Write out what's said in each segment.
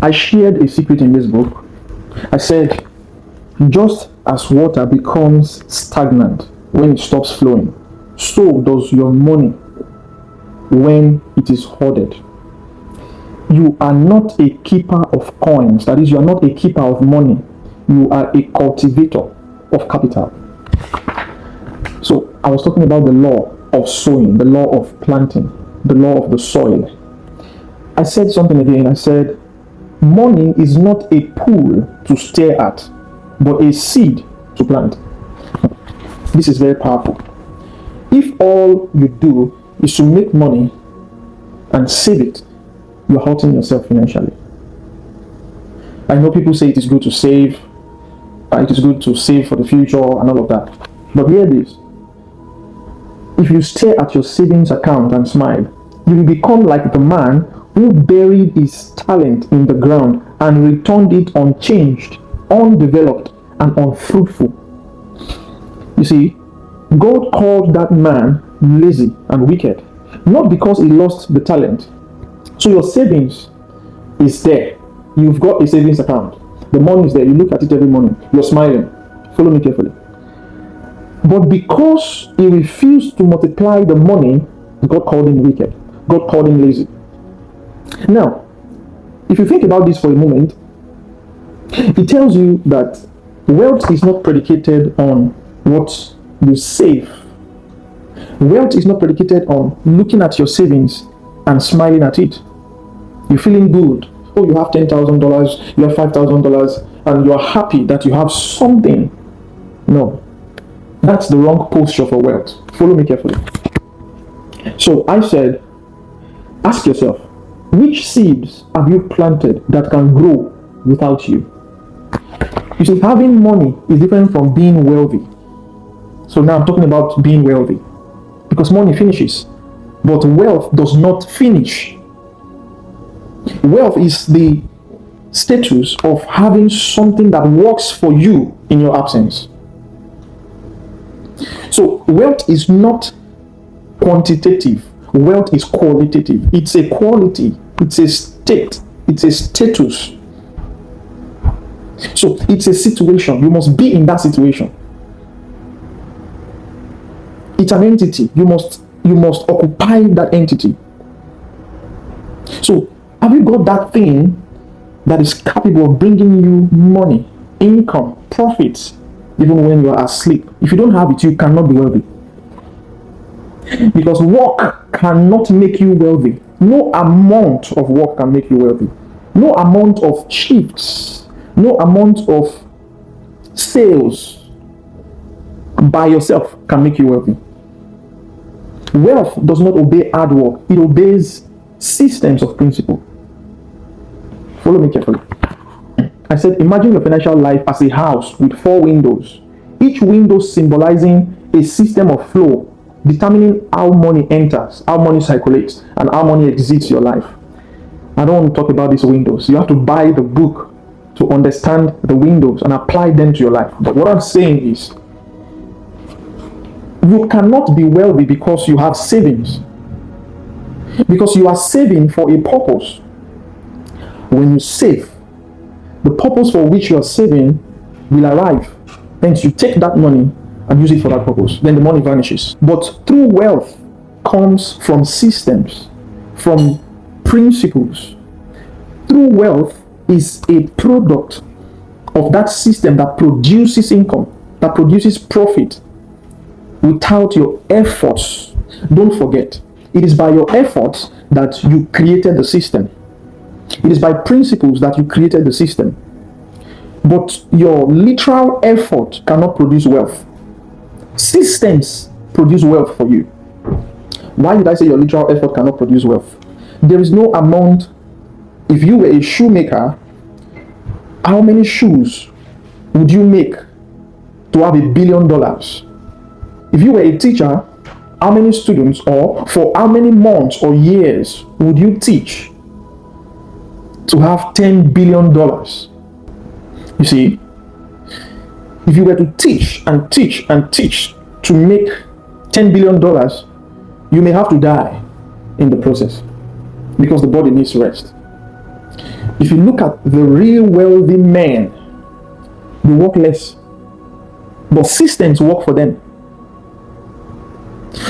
I shared a secret in this book. I said, just as water becomes stagnant when it stops flowing, so does your money when it is hoarded. You are not a keeper of coins. That is, you are not a keeper of money. You are a cultivator of capital. So I was talking about the law of sowing, the law of planting, the law of the soil. I said something again. I said, money is not a pool to stare at, but a seed to plant. This is very powerful. If all you do is to make money and save it, you're hurting yourself financially. I know people say it is good to save, it is good to save for the future and all of that. But hear this. If you stare at your savings account and smile, you will become like the man who buried his talent in the ground and returned it unchanged, undeveloped, and unfruitful. You see, God called that man lazy and wicked, not because he lost the talent. So your savings is there. You've got a savings account. The money is there. You look at it every morning. You're smiling. Follow me carefully. But because he refused to multiply the money, God called him wicked. God called him lazy. Now, if you think about this for a moment, it tells you that wealth is not predicated on what you save. Wealth is not predicated on looking at your savings and smiling at it. You're feeling good. Oh, you have $10,000, you have $5,000, and you're happy that you have something. No, that's the wrong posture for wealth. Follow me carefully. So I said, ask yourself, which seeds have you planted that can grow without you? You see, having money is different from being wealthy. So now I'm talking about being wealthy, because money finishes, but wealth does not finish. Wealth is the status of having something that works for you in your absence. So wealth is not quantitative. Wealth is qualitative. It's a quality. It's a state. It's a status. So it's a situation. You must be in that situation. It's an entity. You must occupy that entity. So have you got that thing that is capable of bringing you money, income, profits, even when you are asleep? If you don't have it, you cannot be wealthy. Because work cannot make you wealthy. No amount of work can make you wealthy. No amount of shifts, no amount of sales by yourself can make you wealthy. Wealth does not obey hard work. It obeys systems of principle. Follow me carefully. I said, imagine your financial life as a house with 4 windows. Each window symbolizing a system of flow, determining how money enters, how money circulates, and how money exits your life. I don't want to talk about these windows. You have to buy the book to understand the windows and apply them to your life. But what I'm saying is, you cannot be wealthy because you have savings. Because you are saving for a purpose. When you save, the purpose for which you are saving will arrive. Hence, you take that money and use it for that purpose. Then the money vanishes. But true wealth comes from systems, from principles. True wealth is a product of that system that produces income, that produces profit without your efforts. Don't forget, it is by your efforts that you created the system. It is by principles that you created the system. But your literal effort cannot produce wealth. Systems produce wealth for you. Why did I say your literal effort cannot produce wealth? There is no amount. If you were a shoemaker, how many shoes would you make to have $1 billion? If you were a teacher, how many students or for how many months or years would you teach to have $10 billion? You see, if you were to teach and teach and teach to make $10 billion, you may have to die in the process because the body needs rest. If you look at the real wealthy men, they work less, but systems work for them.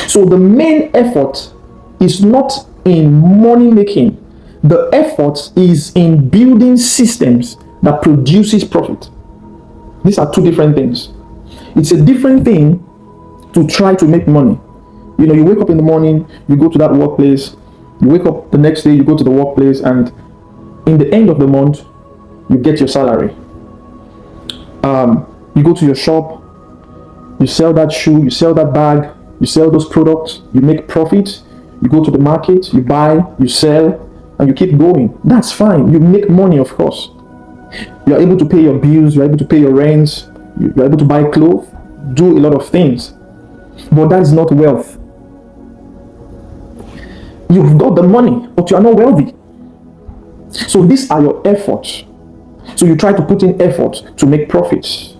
So the main effort is not in money making. The effort is in building systems that produces profit. These are two different things. It's a different thing to try to make money. You know, you wake up in the morning, you go to that workplace, you wake up the next day, you go to the workplace, and in the end of the month, you get your salary. You go to your shop, you sell that shoe, you sell that bag, you sell those products, you make profit, you go to the market, you buy, you sell, and you keep going. That's fine. You make money, of course. You're able to pay your bills, you're able to pay your rents, you're able to buy clothes, do a lot of things. But that is not wealth. You've got the money, but you are not wealthy. So these are your efforts. So you try to put in effort to make profits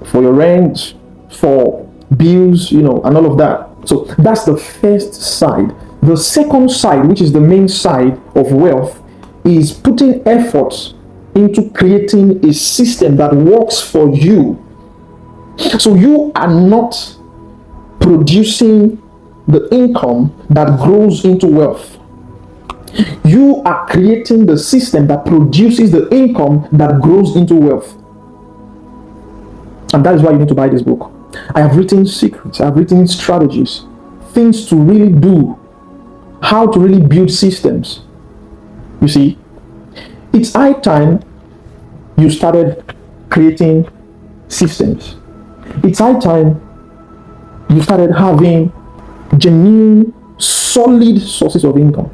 for your rent, for bills, and all of that. So that's the first side. The second side, which is the main side of wealth, is putting effort into creating a system that works for you. So you are not producing the income that grows into wealth. You are creating the system that produces the income that grows into wealth. And that is why you need to buy this book. I have written secrets, I have written strategies, things to really do, how to really build systems. You see, it's high time you started creating systems. It's high time you started having genuine, solid sources of income.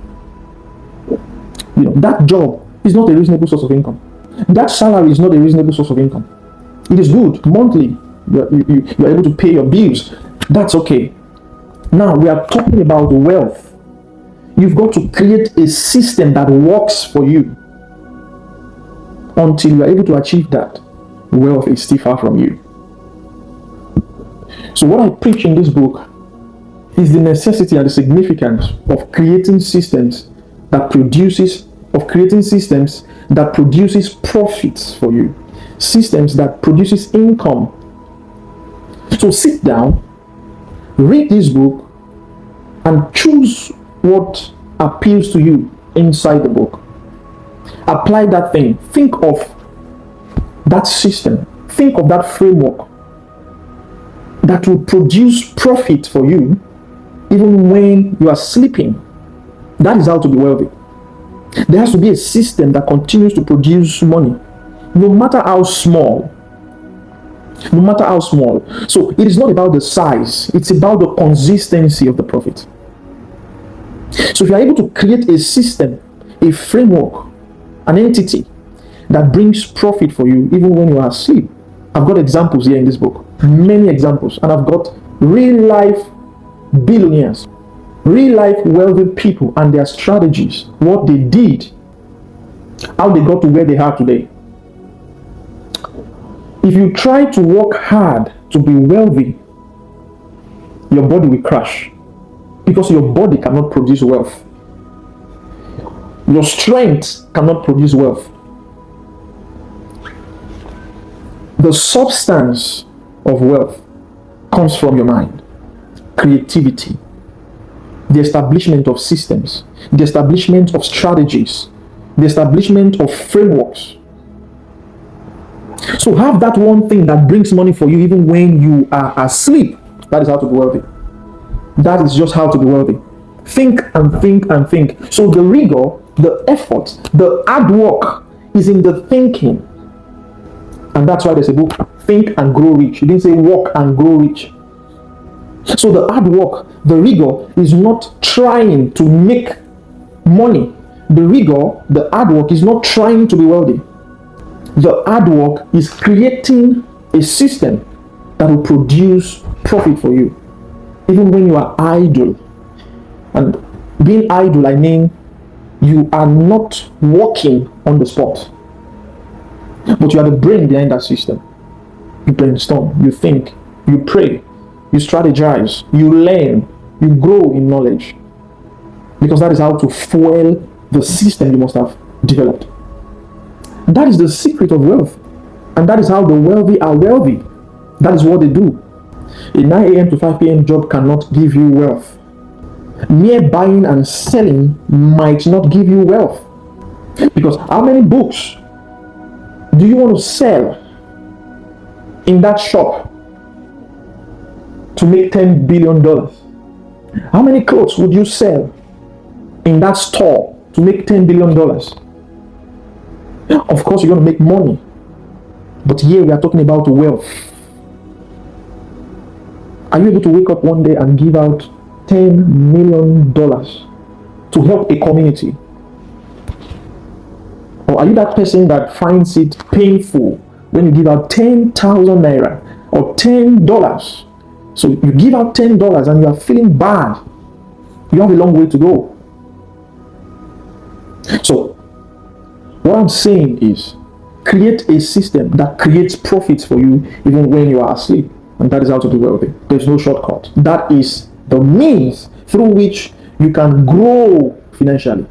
That job is not a reasonable source of income. That salary is not a reasonable source of income. It is good monthly. You're able to pay your bills. That's okay. Now we are talking about wealth. You've got to create a system that works for you. Until you are able to achieve that, wealth is still far from you. So what I preach in this book is the necessity and the significance of creating systems that produces profits for you, systems that produces income. So sit down, read this book, and choose what appeals to you inside the book. Apply that thing. Think of that system. Think of that framework that will produce profit for you even when you are sleeping. That is how to be wealthy. There has to be a system that continues to produce money, no matter how small. No matter how small. So it is not about the size, it's about the consistency of the profit. So if you are able to create a system, a framework, an entity that brings profit for you even when you are asleep. I've got examples here in this book, many examples, and I've got real life billionaires, real life wealthy people and their strategies, what they did, how they got to where they are today. If you try to work hard to be wealthy, your body will crash because your body cannot produce wealth. Your strength cannot produce wealth. The substance of wealth comes from your mind, creativity, the establishment of systems, the establishment of strategies, the establishment of frameworks. So have that one thing that brings money for you even when you are asleep. That is how to be wealthy. That is just how to be wealthy. Think and think and think. So the rigor, the effort, the hard work is in the thinking. And that's why there's a book, Think and Grow Rich. It didn't say work and grow rich. So the hard work, the rigor is not trying to make money. The rigor, the hard work is not trying to be wealthy. The hard work is creating a system that will produce profit for you, even when you are idle. And being idle, I mean you are not working on the spot, but you are the brain behind that system. You brainstorm, you think, you pray, you strategize, you learn, you grow in knowledge, because that is how to fuel the system you must have developed. That is the secret of wealth. And that is how the wealthy are wealthy. That is what they do. A 9 a.m. to 5 p.m. job cannot give you wealth. Mere buying and selling might not give you wealth. Because how many books do you want to sell in that shop to make $10 billion? How many clothes would you sell in that store to make $10 billion? Of course, you're going to make money. But here we are talking about wealth. Are you able to wake up one day and give out $10 million to help a community? Or are you that person that finds it painful when you give out 10,000 naira or $10? So you give out $10 and you are feeling bad. You have a long way to go. So what I'm saying is, create a system that creates profits for you even when you are asleep. And that is how to be wealthy. There's no shortcut. That is the means through which you can grow financially.